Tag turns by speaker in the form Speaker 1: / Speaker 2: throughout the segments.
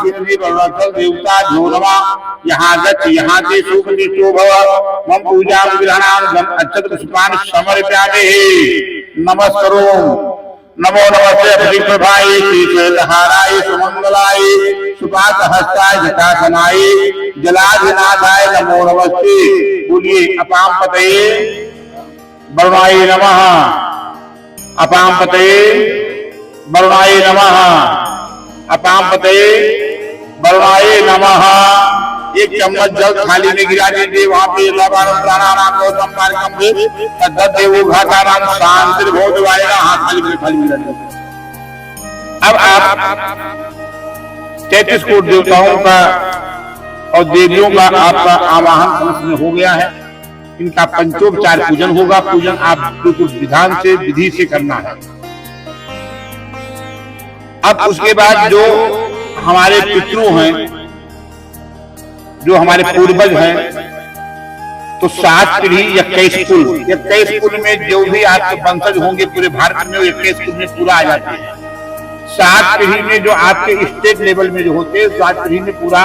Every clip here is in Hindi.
Speaker 1: देवता ध्यो नमः यहाँ गच्छ यहाँ ते सुप्रतिष्ठो भव मम पूजा विग्रहणार्थम अक्षत पुष्पाणि समर्पयामि नमस्करो नमो नमस्ते प्रतिप्रभाय श्रीश्वेतहाराय सुमंगलाय सुपातहस्ताय जटासनाय जलाधिनाथाय नमो नमस्ते। बोलिए अपाम पतये वरुणाय नमः अपाम पतये वरुणाय नमः अपाम पतये वरुणाय नमः। एक चम्मच जल थाली में गिरा दीजिए वहां पे प्राणायाम गौतम कार्यक्रम शांति भोजवाएगा हाथ थाली में गिरा दीजिए। अब आप 33 कोटि देवताओं का और देवियों का आपका आवाहन समझ हो गया है। इनका पंचोपचार पूजन होगा। पूजन आप बिल्कुल विधान से विधि से करना है। अब उसके बाद जो हमारे पितृ हैं जो हमारे पूर्वज हैं तो 7 पीढ़ी 21 कुल में जो भी आपके वंशज होंगे पूरे भारत में 21 कुल में पूरा आ जाते हैं। 7 पीढ़ी में जो आपके स्टेट लेवल में जो होते हैं 7 पीढ़ी में पूरा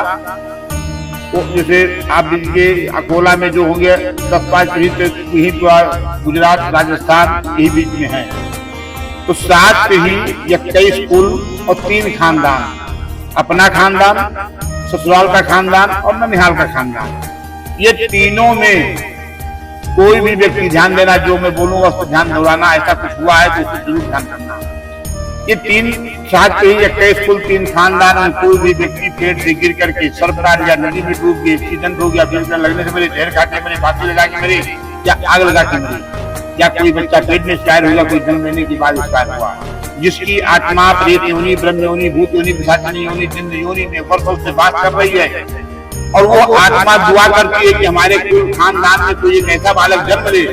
Speaker 1: तो जैसे आप देखिए अकोला में जो होंगे 10-5 पीढ़ी तक यही पूरा गुजरात राजस्थान यही बीच में है। तो 7 पीढ़ी 21 कुल और 3 खानदान, अपना खानदान, ससुराल का खानदान और ननिहाल का खानदान। ये तीनों में कोई भी व्यक्ति ध्यान देना, जो मैं बोलूंगा उस पर ध्यान दोहराना। ऐसा कुछ हुआ है तो उसको जरूर ध्यान करना। ये 7 पीढ़ी 21 कुल 3 खानदान में कोई भी व्यक्ति पेट से गिर करके सर्पदार या नदी में डूब गए, एक्सीडेंट हो गया, बिजली लगने से मेरे ढेर खाते मेरे फांसी लगा के मेरे या आग लगा के मेरे, या कोई बच्चा पेट में एक्सपायर होगा, कोई जन्म लेने के बाद एक्सपायर हुआ, जिसकी आत्मा प्रेत योनि, ब्रह्म योनि, भूत योनि, पिशाचिनी योनि, जिन्न योनि में वर्षों से बात कर रही है और वो आत्मा दुआ करती है कि हमारे कुल खानदान में कोई एक ऐसा बालक जन्म ले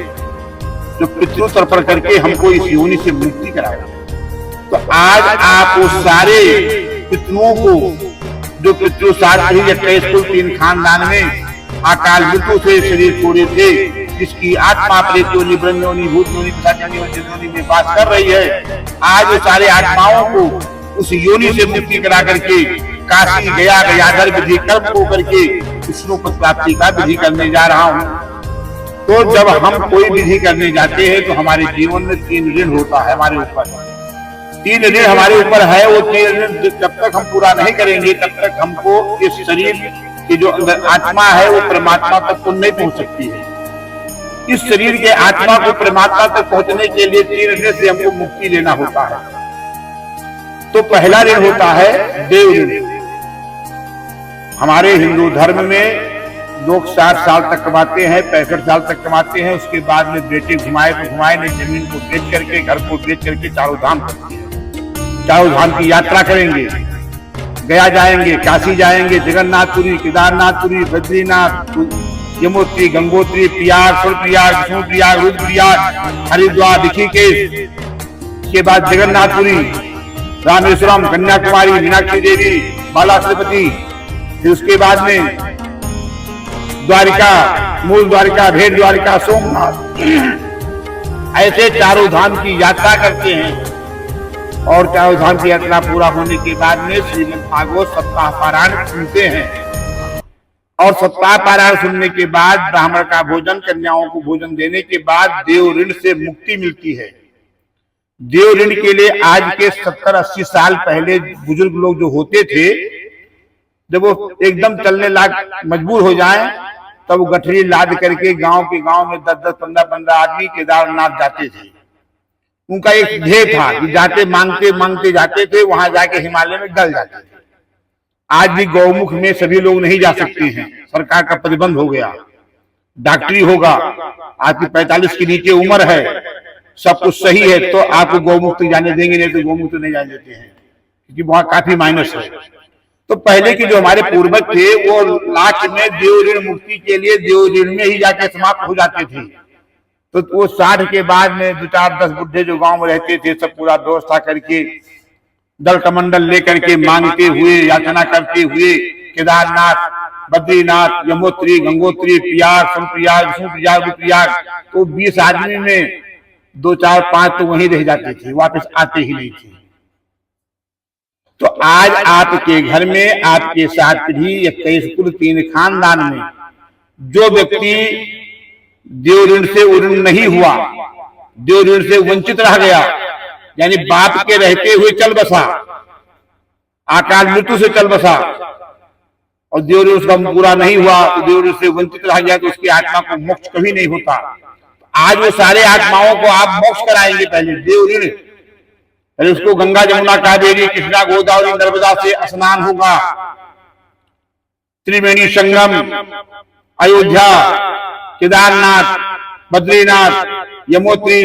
Speaker 1: जो पितृ तर्पण करके हमको इस योनि से मुक्ति कराए। तो आज आप उस सारे पितृओं को जो पितृ 7 पीढ़ी 21 कुल 3 खानदान में अकाल मृत्यु से शरीर छोड़े थे, जिसकी आत्मा प्रेत योनि, ब्रह्म योनि, भूत योनि, पिशाचिनी योनि में वास कर रही है, आज वो सारे आत्माओं को उस योनि से मुक्ति करा करके काशी गया गयाधर विधि कर्म को करके विष्णु पद प्राप्ति का विधि करने जा रहा हूँ। तो जब हम कोई विधि करने जाते हैं तो हमारे जीवन में 3 ऋण होता है हमारे ऊपर। 3 ऋण हमारे ऊपर है। वो 3 ऋण जब तक हम पूरा नहीं करेंगे तब तक हमको इस शरीर की जो अंदर आत्मा है वो परमात्मा तक तो नहीं पहुंच सकती है। इस शरीर के आत्मा को परमात्मा तक पहुंचने के लिए 3 ऋण से हमको मुक्ति लेना होता है। तो पहला ऋण होता है देव ऋण। हमारे हिंदू धर्म में लोग 60 साल तक कमाते हैं, 65 साल तक कमाते हैं, उसके बाद में बेटे घुमाए तो घुमाए नहीं, जमीन को बेच करके, घर को बेच करके चारों धाम करते हैं। चारों धाम की यात्रा करेंगे, गया जाएंगे, काशी जाएंगे, जगन्नाथपुरी, केदारनाथपुरी, बद्रीनाथ, यमुनोत्री, गंगोत्री, प्रयाग, सुरप्रयाग, विष्णुप्रयाग, रुद्रप्रयाग, हरिद्वार, ऋषिकेश, के बाद जगन्नाथपुरी, रामेश्वरम, कन्याकुमारी, मीनाक्षी देवी, बाला तिरुपति, फिर उसके बाद में द्वारिका, मूल द्वारिका, भेड़ द्वारिका, सोमनाथ, ऐसे चारों धाम की यात्रा करते हैं। और चारों धाम की यात्रा पूरा होने के बाद में श्रीमद् भागवत सप्ताह पारायण सुनते हैं। और सप्ताह पारायण सुनने के बाद ब्राह्मण का भोजन, कन्याओं को भोजन देने के बाद देव ऋण से मुक्ति मिलती है। देव ऋण के लिए आज के 70-80 साल पहले बुजुर्ग लोग जो होते थे, जब वो एकदम चलने लायक मजबूर हो जाएं तब वो गठरी लाद करके गांव में 10-10, 15-15 आदमी केदारनाथ जाते थे। उनका एक ध्येय था कि जाते मांगते जाते थे, वहां जाके हिमालय में गल जाते थे। आज भी गौमुख में सभी लोग नहीं जा सकते हैं, सरकार का प्रतिबंध हो गया। डॉक्टरी होगा, आपकी 45 के नीचे उम्र है, सब कुछ सही है तो आपको गौमुख तक जाने देंगे, नहीं तो गौमुख तो नहीं जाने देते हैं, क्योंकि वहां काफी माइनस है। तो पहले के जो हमारे पूर्वज थे वो लास्ट में देव ऋण मुक्ति के लिए देव ऋण में ही जाके समाप्त हो जाते थे। तो वो 60 के बाद में 2-4-10 बुढ़े जो गांव में रहते थे, सब पूरा व्यवस्था करके दल कमंडल लेकर के मांगते हुए, याचना करते हुए केदारनाथ, बद्रीनाथ, यमुनोत्री, गंगोत्री, प्रयाग, सोमप्रयाग, विष्णुप्रयाग, रुद्रप्रयाग, तो 20 आदमी में 2-4-5 तो वहीं रह जाते थे, वापस आते ही नहीं थे। तो आज आपके घर में, आपके 7 पीढ़ी, 21 कुल, 3 खानदान में जो व्यक्ति देव ऋण से उऋण नहीं हुआ, देव ऋण से वंचित रह गया, यानी बाप के रहते हुए चल बसा, अकाल मृत्यु से चल बसा और देव ऋण उसका पूरा नहीं हुआ, तो देव ऋण से वंचित रह गया, तो उसकी आत्मा को मोक्ष कभी नहीं होता। आज वो सारे आत्माओं को आप मोक्ष कराएंगे। पहले देव ऋण, पहले उसको गंगा, जमुना, कावेरी, कृष्णा, गोदावरी, नर्मदा से स्नान होगा, त्रिवेणी संगम, अयोध्या, केदारनाथ, बद्रीनाथ, यमोत्री,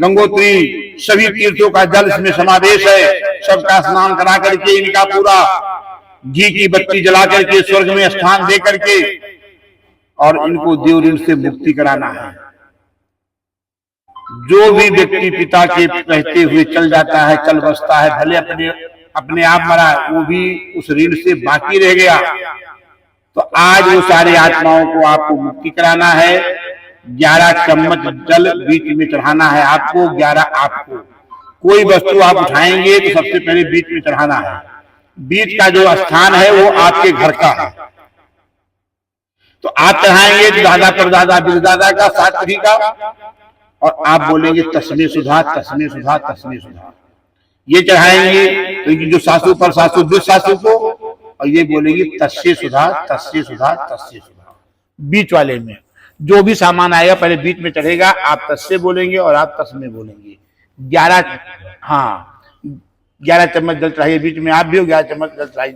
Speaker 1: गंगोत्री, सभी तीर्थों का जल इसमें समावेश है। सबका स्नान करा करके, इनका पूरा घी की बत्ती जला करके स्वर्ग में स्थान दे करके और इनको देव ऋण से मुक्ति कराना है। जो भी व्यक्ति पिता के रहते हुए चल जाता है, चल बसता है, भले अपने आप मरा, वो भी उस ऋण से बाकी रह गया। तो आज वो सारे आत्माओं को आपको मुक्ति कराना है। 11 चम्मच जल बीच में चढ़ाना है आपको, 11 आपको। कोई वस्तु आप उठाएंगे तो सबसे पहले बीच में चढ़ाना है। बीच का जो स्थान है वो आपके घर का है, तो आप चढ़ाएंगे तो दादा परदादा बिरदादा का, 7 पीढ़ी का, और आप बोलेंगे तस्मे सुधा, तस्मे सुधा, तस्मे सुधा। ये चढ़ाएंगे तो जो सासू पर सासू, दुस्सासू को, और ये बोलेंगे तस्से सुधा, तस्से सुधा, तस्से सुधा। बीच वाले में जो भी सामान आएगा पहले बीच में चढ़ेगा, आप तस्से बोलेंगे और आप तस्मे बोलेंगे। 11 चम्मच जल चढ़ाइए बीच में, आप भी हो 11 चम्मच जल चढ़ाइए।